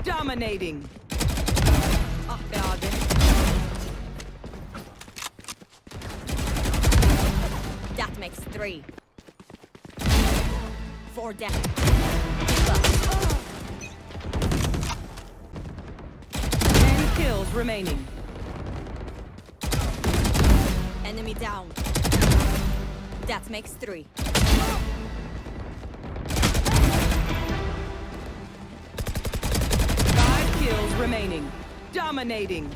Dominating. Ah be abi. That makes 3. 4 down. 10 kills remaining. Enemy down. That makes 3. 5 kills remaining. Dominating.